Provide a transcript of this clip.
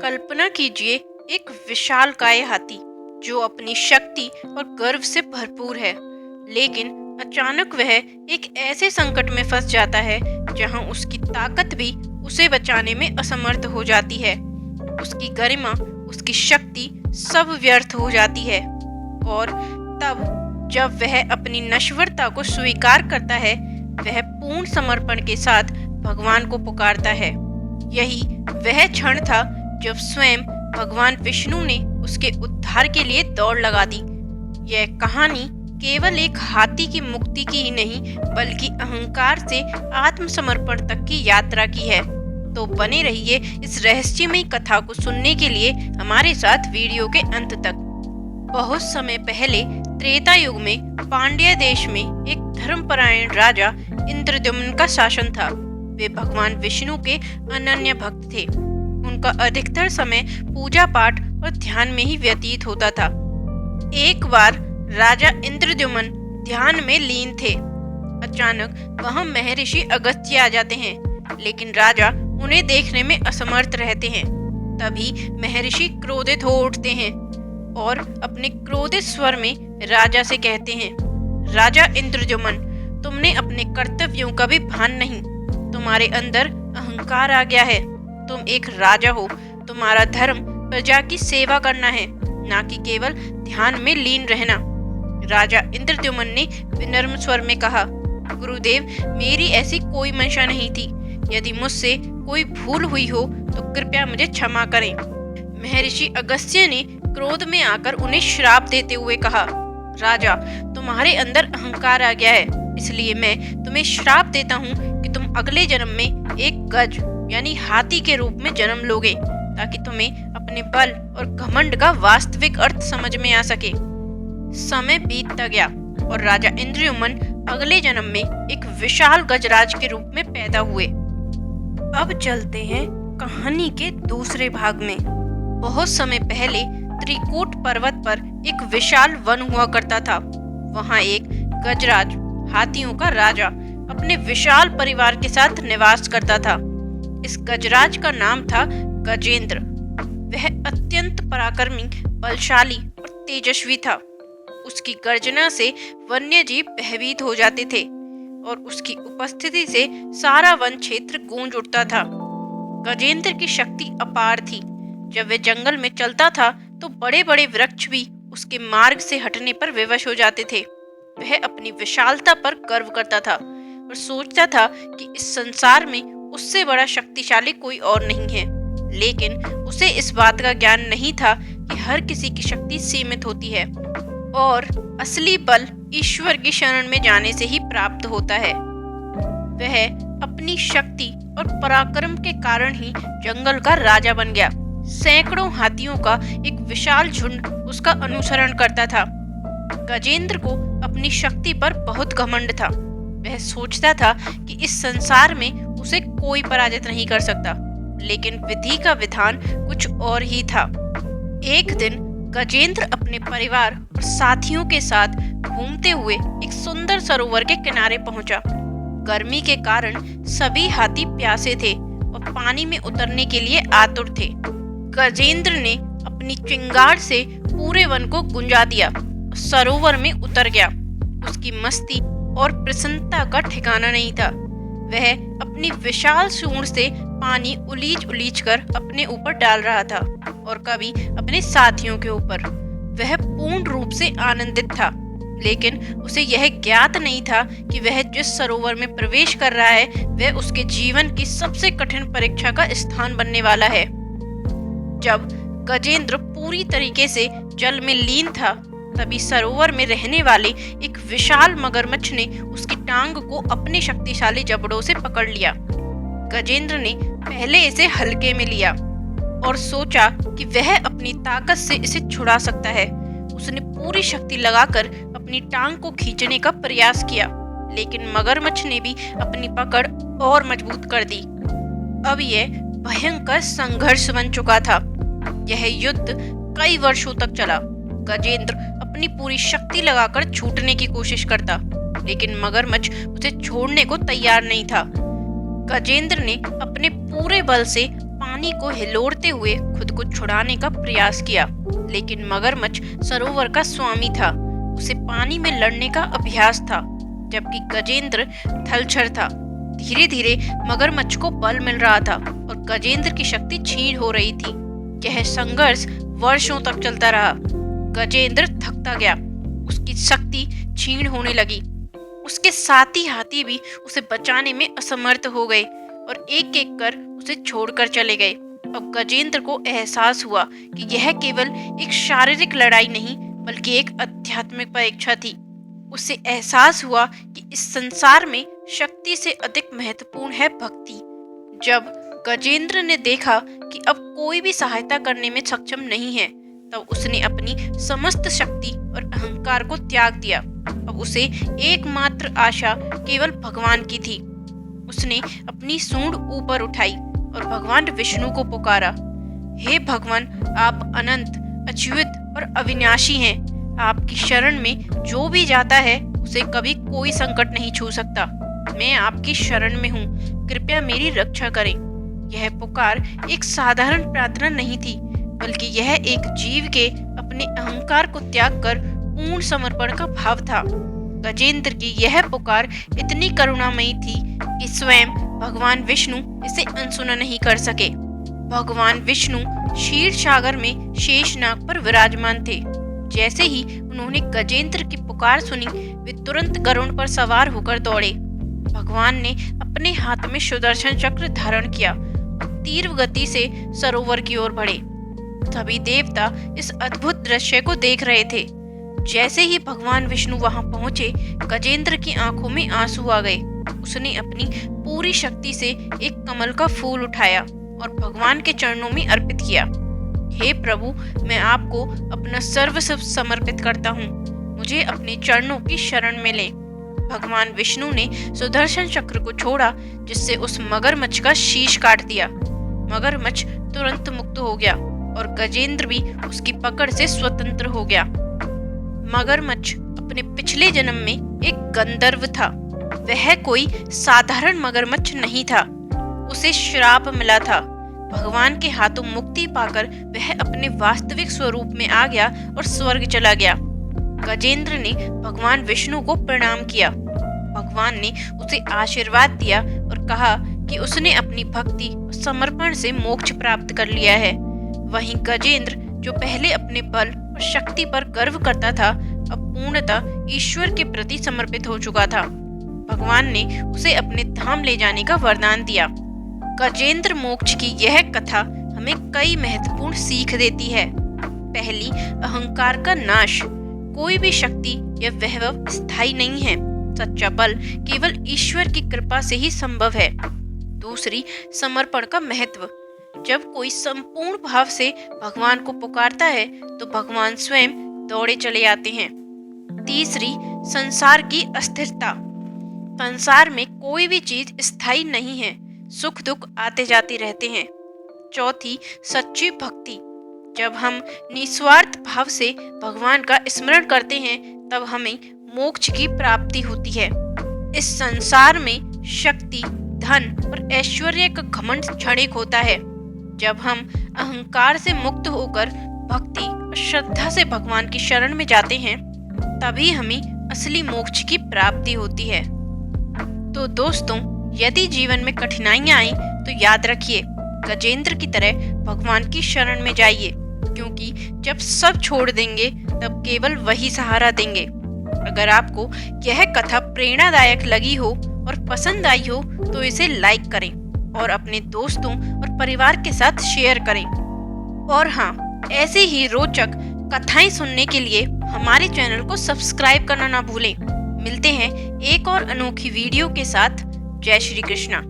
कल्पना कीजिए एक विशालकाय हाथी जो अपनी शक्ति और गर्व से भरपूर है। लेकिन अचानक वह एक ऐसे संकट में फंस जाता है जहां उसकी ताकत भी उसे बचाने में असमर्थ हो जाती है। उसकी गरिमा, उसकी शक्ति सब व्यर्थ हो जाती है। और तब जब वह अपनी नश्वरता को स्वीकार करता है, वह पूर्ण समर्पण के साथ भगवान को पुकारता है। यही वह क्षण था जब स्वयं भगवान विष्णु ने उसके उद्धार के लिए दौड़ लगा दी। यह कहानी केवल एक हाथी की मुक्ति की ही नहीं, बल्कि अहंकार से आत्मसमर्पण तक की यात्रा की है। तो बने रहिए इस रहस्यमयी कथा को सुनने के लिए हमारे साथ वीडियो के अंत तक। बहुत समय पहले त्रेता युग में पांड्य देश में एक धर्मपरायण राजा इंद्रद्युम्न का शासन था। वे भगवान विष्णु के अनन्य भक्त थे। उनका अधिकतर समय पूजा पाठ और ध्यान में ही व्यतीत होता था। एक बार राजा इंद्रद्युम्न ध्यान में लीन थे। अचानक वहां महर्षि अगस्त्य आ जाते हैं, लेकिन राजा उन्हें देखने में असमर्थ रहते हैं। तभी महर्षि क्रोधित हो उठते हैं और अपने क्रोधित स्वर में राजा से कहते हैं, राजा इंद्रद्युम्न, तुमने अपने कर्तव्यों का भी भान नहीं। तुम्हारे अंदर अहंकार आ गया है। तुम एक राजा हो। तुम्हारा धर्म प्रजा की सेवा करना है, ना कि केवल ध्यान में लीन रहना। राजा इंद्रद्युम्न ने विनम्र स्वर में कहा, गुरुदेव, मेरी ऐसी कोई मंशा नहीं थी। यदि मुझसे कोई भूल हुई हो तो कृपया मुझे क्षमा करें। महर्षि अगस्त्य ने क्रोध में आकर उन्हें श्राप देते हुए कहा, राजा, तुम्हारे अंदर अहंकार आ गया है, इसलिए मैं तुम्हें श्राप देता हूँ कि तुम अगले जन्म में एक गज यानी हाथी के रूप में जन्म लोगे, ताकि तुम्हें अपने बल और घमंड का वास्तविक अर्थ समझ में आ सके। समय बीतता गया और राजा इंद्रद्युम्न अगले जन्म में एक विशाल गजराज के रूप में पैदा हुए। अब चलते हैं कहानी के दूसरे भाग में। बहुत समय पहले त्रिकूट पर्वत पर एक विशाल वन हुआ करता था। वहां एक गजराज, हाथियों का राजा, अपने विशाल परिवार के साथ निवास करता था। इस गजराज का नाम था गजेंद्र। वह अत्यंत पराक्रमी, बलशाली और तेजस्वी था। उसकी गर्जना से वन्य जीव भयभीत हो जाते थे और उसकी उपस्थिति से सारा वन क्षेत्र गूंज उठता था। गजेंद्र की शक्ति अपार थी। जब वह जंगल में चलता था तो बड़े बड़े वृक्ष भी उसके मार्ग से हटने पर विवश हो जाते थे। वह अपनी विशालता पर गर्व करता था और सोचता था कि इस संसार में उससे बड़ा शक्तिशाली कोई और नहीं है। लेकिन उसे इस बात का ज्ञान नहीं था कि हर किसी की शक्ति सीमित होती है और असली बल ईश्वर की शरण में जाने से ही प्राप्त होता है। वह अपनी शक्ति और पराक्रम के कारण ही जंगल का राजा बन गया। सैकड़ों हाथियों का एक विशाल झुंड उसका अनुसरण करता था। गजेंद्र को अपनी शक्ति पर बहुत घमंड था। वह सोचता था कि इस संसार में उसे कोई पराजित नहीं कर सकता। लेकिन विधि का विधान कुछ और ही था। एक दिन गजेंद्र अपने परिवार और साथियों के साथ घूमते हुए एक सुंदर सरोवर के किनारे पहुंचा। गर्मी के कारण सभी हाथी प्यासे थे और पानी में उतरने के लिए आतुर थे। गजेंद्र ने अपनी चिंगार से पूरे वन को गुंजा दिया, सरोवर में उतर गया। उसकी मस्ती और प्रसन्नता का ठिकाना नहीं था। वह अपनी विशाल सूंड से पानी उलीच उलीच कर अपने ऊपर डाल रहा था और कभी अपने साथियों के ऊपर। वह पूर्ण रूप से आनंदित था, लेकिन उसे यह ज्ञात नहीं था कि वह जिस सरोवर में प्रवेश कर रहा है वह उसके जीवन की सबसे कठिन परीक्षा का स्थान बनने वाला है। जब गजेंद्र पूरी तरीके से जल में लीन था, तभी सरोवर में रहने वाले एक विशाल मगरमच्छ ने उसकी टांग को अपने शक्तिशाली जबड़ों से पकड़ लिया। गजेंद्र ने पहले इसे हल्के में लिया और सोचा कि वह अपनी ताकत से इसे छुड़ा सकता है। उसने पूरी शक्ति लगाकर अपनी टांग को खींचने का प्रयास किया, लेकिन मगरमच्छ ने भी अपनी पकड़ और मजबूत कर दी। अब यह भयंकर संघर्ष बन चुका था। यह युद्ध कई वर्षों तक चला। गजेंद्र अपनी पूरी शक्ति लगाकर छूटने की कोशिश करता, लेकिन मगरमच्छ उसे छोड़ने को तैयार नहीं था। गजेंद्र ने अपने पूरे बल से पानी को हिलोरते हुए खुद को छुड़ाने का प्रयास किया, लेकिन मगरमच्छ सरोवर का स्वामी था। उसे पानी में लड़ने का अभ्यास था, जबकि गजेंद्र थलचर था। धीरे धीरे मगरमच्छ को बल मिल रहा था और गजेंद्र की शक्ति छीन हो रही थी। यह संघर्ष वर्षों तक चलता रहा। गजेंद्र थकता गया, उसकी शक्ति छीन होने लगी। उसके साथी हाथी भी उसे बचाने में असमर्थ हो गए और एक एक कर उसे छोड़कर चले गए। अब गजेंद्र को एहसास हुआ कि यह केवल एक शारीरिक लड़ाई नहीं, बल्कि एक आध्यात्मिक परीक्षा थी। उसे एहसास हुआ कि इस संसार में शक्ति से अधिक महत्वपूर्ण है भक्ति। जब गजेंद्र ने देखा कि अब कोई भी सहायता करने में सक्षम नहीं है, तब उसने अपनी समस्त शक्ति और अहंकार को त्याग दिया। अब उसे एकमात्र आशा केवल भगवान की थी। उसने अपनी सूंड ऊपर उठाई और भगवान विष्णु को पुकारा। हे भगवान, आप अनंत, अच्युत और अविनाशी हैं। आपकी शरण में जो भी जाता है उसे कभी कोई संकट नहीं छू सकता। मैं आपकी शरण में हूँ, कृपया मेरी रक्षा करें। यह पुकार एक साधारण प्रार्थना नहीं थी, बल्कि यह एक जीव के अपने अहंकार को त्याग कर पूर्ण समर्पण का भाव था। गजेंद्र की यह पुकार इतनी करुणामयी थी कि स्वयं भगवान विष्णु इसे अनसुना नहीं कर सके। भगवान विष्णु क्षीर सागर में शेषनाग पर विराजमान थे। जैसे ही उन्होंने गजेंद्र की पुकार सुनी, वे तुरंत गरुड़ पर सवार होकर दौड़े। भगवान ने अपने हाथ में सुदर्शन चक्र धारण किया और तीव्र गति से सरोवर की ओर बढ़े। सभी देवता इस अद्भुत दृश्य को देख रहे थे। जैसे ही भगवान विष्णु वहां पहुंचे, गजेंद्र की आंखों में आंसू आ गए। उसने अपनी पूरी शक्ति से एक कमल का फूल उठाया और भगवान के चरणों में अर्पित किया। हे प्रभु, मैं आपको अपना सर्वस्व समर्पित करता हूँ। मुझे अपने चरणों की शरण में लें। भगवान विष्णु ने सुदर्शन चक्र को छोड़ा, जिससे उस मगरमच्छ का शीश काट दिया। मगरमच्छ तुरंत मुक्त हो गया और गजेंद्र भी उसकी पकड़ से स्वतंत्र हो गया। मगरमच्छ अपने पिछले जन्म में एक गंधर्व था। वह कोई साधारण मगरमच्छ नहीं था। उसे श्राप मिला था। भगवान के हाथों मुक्ति पाकर वह अपने वास्तविक स्वरूप में आ गया और स्वर्ग चला गया। गजेंद्र ने भगवान विष्णु को प्रणाम किया। भगवान ने उसे आशीर्वाद दिया और कहा कि उसने अपनी भक्ति और समर्पण से मोक्ष प्राप्त कर लिया है। वहीं गजेंद्र, जो पहले अपने बल और शक्ति पर गर्व करता था, अब पूर्णतः ईश्वर के प्रति समर्पित हो चुका था। भगवान ने उसे अपने धाम ले जाने का वरदान दिया। गजेंद्र मोक्ष की यह कथा हमें कई महत्वपूर्ण सीख देती है। पहली, अहंकार का नाश। कोई भी शक्ति या वैभव स्थायी नहीं है। सच्चा बल केवल ईश्वर की कृपा से ही संभव है। दूसरी, समर्पण का महत्व। जब कोई संपूर्ण भाव से भगवान को पुकारता है तो भगवान स्वयं दौड़े चले आते हैं। तीसरी, संसार की अस्थिरता। संसार में कोई भी चीज स्थायी नहीं है। सुख दुख आते जाते रहते हैं। चौथी, सच्ची भक्ति। जब हम निस्वार्थ भाव से भगवान का स्मरण करते हैं, तब हमें मोक्ष की प्राप्ति होती है। इस संसार में शक्ति, धन और ऐश्वर्य का घमंड क्षणिक होता है। जब हम अहंकार से मुक्त होकर भक्ति और श्रद्धा से भगवान की शरण में जाते हैं, तभी हमें असली मोक्ष की प्राप्ति होती है। तो दोस्तों, यदि जीवन में कठिनाइयां आए तो याद रखिए, गजेंद्र की तरह भगवान की शरण में जाइए, क्योंकि जब सब छोड़ देंगे तब केवल वही सहारा देंगे। अगर आपको यह कथा प्रेरणादायक लगी हो और पसंद आई हो तो इसे लाइक करें और अपने दोस्तों और परिवार के साथ शेयर करें। और हाँ, ऐसे ही रोचक कथाएं सुनने के लिए हमारे चैनल को सब्सक्राइब करना ना भूलें। मिलते हैं एक और अनोखी वीडियो के साथ। जय श्री कृष्णा।